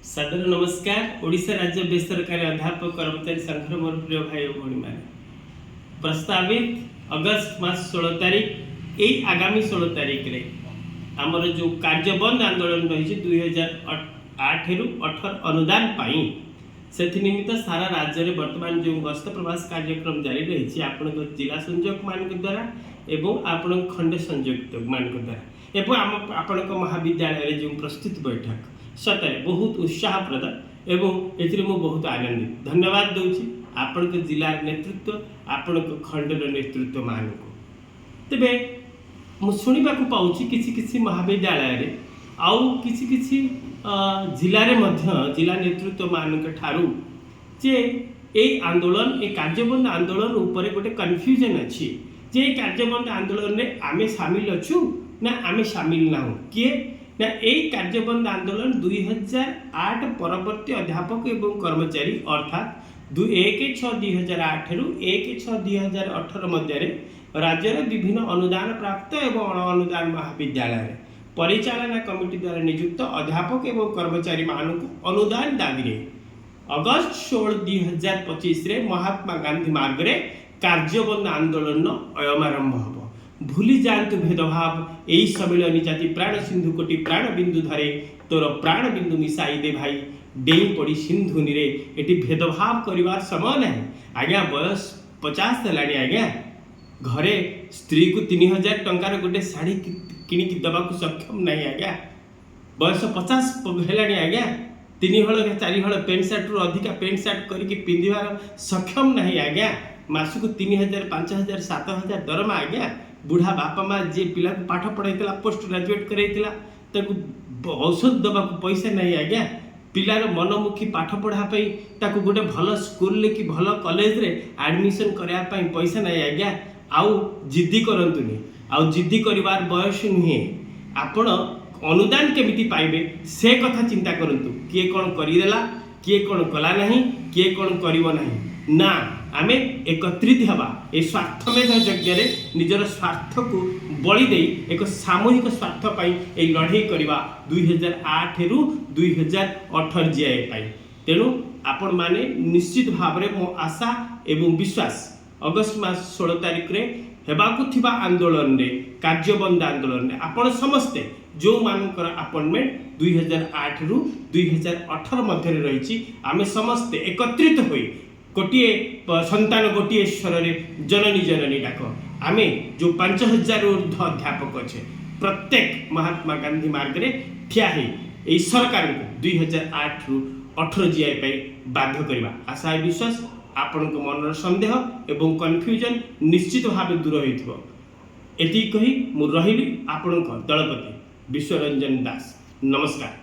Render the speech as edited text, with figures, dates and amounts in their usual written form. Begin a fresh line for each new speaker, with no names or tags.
सादर नमस्कार। ओडिशा राज्य बेसरकारी अध्यापक कर्मचारी संघर मोर प्रिय भाई और भौणी मैंने प्रस्तावित अगस्त मास 16 तारीख यही आगामी 16 तारीख रे आमर जो कार्यबंद आंदोलन रही 2008 रु 18 अनुदान पाई से निमित्त सारा राज्य में वर्तमान जो गस्त प्रवास कार्यक्रम जारी रही आपण जिला संयोजक मान द्वारा एवं आपण खंड संयोजक मान द्वारा एवं आपण महाविद्यालय जो प्रस्तुत बैठक सतरे बहुत उत्साहप्रद एवं एथिरे मु बहुत आनंदित धन्यवाद दूची आपण जिलार नेतृत्व आपण खंडर नेतृत्व मान को तेबे मु सुनिबा को पाउची किछि किछि महाविद्यालय रे आउ किछि किछि जिले में जिला नेतृत्व मान ठारू जे ए आंदोलन ए कार्यबंद आंदोलन ऊपर गोटे कन्फ्यूजन अच्छी जे कार्यबंद आंदोलन में आमे शामिल अच्छु ना आमे शामिल ना किए ना यही कार्यबंद आंदोलन 2008 परवर्ती अध्यापक एवं कर्मचारी अर्थात 1/6/2008 रु 1/6/2018 मध्य राज्यर विभिन्न अनुदान प्राप्त एवं अण अनुदान महाविद्यालय परिचालना कमिटी द्वारा नियुक्त अध्यापक एवं कर्मचारी मानक अनुदान दाबी अगस्त 16 2025 रे महात्मा गांधी मार्ग रे कार्यबंद आंदोलन अयमारंभ हम भूली जातु भेदभाव यही सम्मिलनी जाति प्राण सिंधु कोटि प्राण बिंदु धरे तोर प्राण बिंदु मिसाई दे भाई डेई पड़ी सिंधु निरे एटी भेदभाव करिवार समय नहीं आज्ञा बयस 50 हेलानी आज्ञा घरे स्त्री को 3000 टंकार गोटे शाढ़ी किणिकी दबा को सक्षम नहीं आज्ञा बयस 50 हेलानी आज्ञा 3 हल 4 हल पेंट सार्ट रु अधिका पेंट सार्ट करके पिंधिबार सक्षम नहीं आज्ञा मासक 3000 5000 7000 दरमा आज्ञा बुढ़ा बापा माँ जी पिला को पाठ पढ़ाई पोस्ट ग्रेजुएट कर औषध दबा पैसा नहीं आज्ञा पिलार मनमुखी पाठ पढ़ापी गोटे भल स्कूल कि भल कॉलेज रे एडमिशन करने पैसा नहीं आज्ञा आउ जिद्दी करतुनि आउ जिद्दी करिवार बयस नुहे आपण अनुदान केमिति पाइबे से कथा चिंता करंतु किए कौन करदेला किए कौन कला नहीं किए कौन करिवो नहीं ना आमे एकत्रित हवा ए स्वार्थमेध यज्ञ निजर स्वार्थ को बलि दे एक सामूहिक स्वार्थ पाई ए लड़ाई करवा 2008 रु 2018 जीआई पाई तेणु आपण माने निश्चित भाव में मो आशा एवं विश्वास अगस्त मास 16 तारीख रे हेबाकु थिबा आंदोलन रे कार्यबंद आंदोलन रे आपण समस्ते जो मानकर अपॉइंटमेंट 2008 रु 2018 मध्य रही आमे समस्ते एकत्रित होई गोटे संतान गोटे स्वर जननी जननी डाक आमे जो 5000 ऊर्ध्व अध्यापक अच्छे प्रत्येक महात्मा गांधी मार्ग रे ठिया है सरकार को 2008 रु 18 जीआई बाध्य करवा आशा विश्वास आपण मन सन्देह एवं कन्फ्यूजन निश्चित भाव दूर हो कही मु रही आपण दलपति विश्वरंजन दास नमस्कार।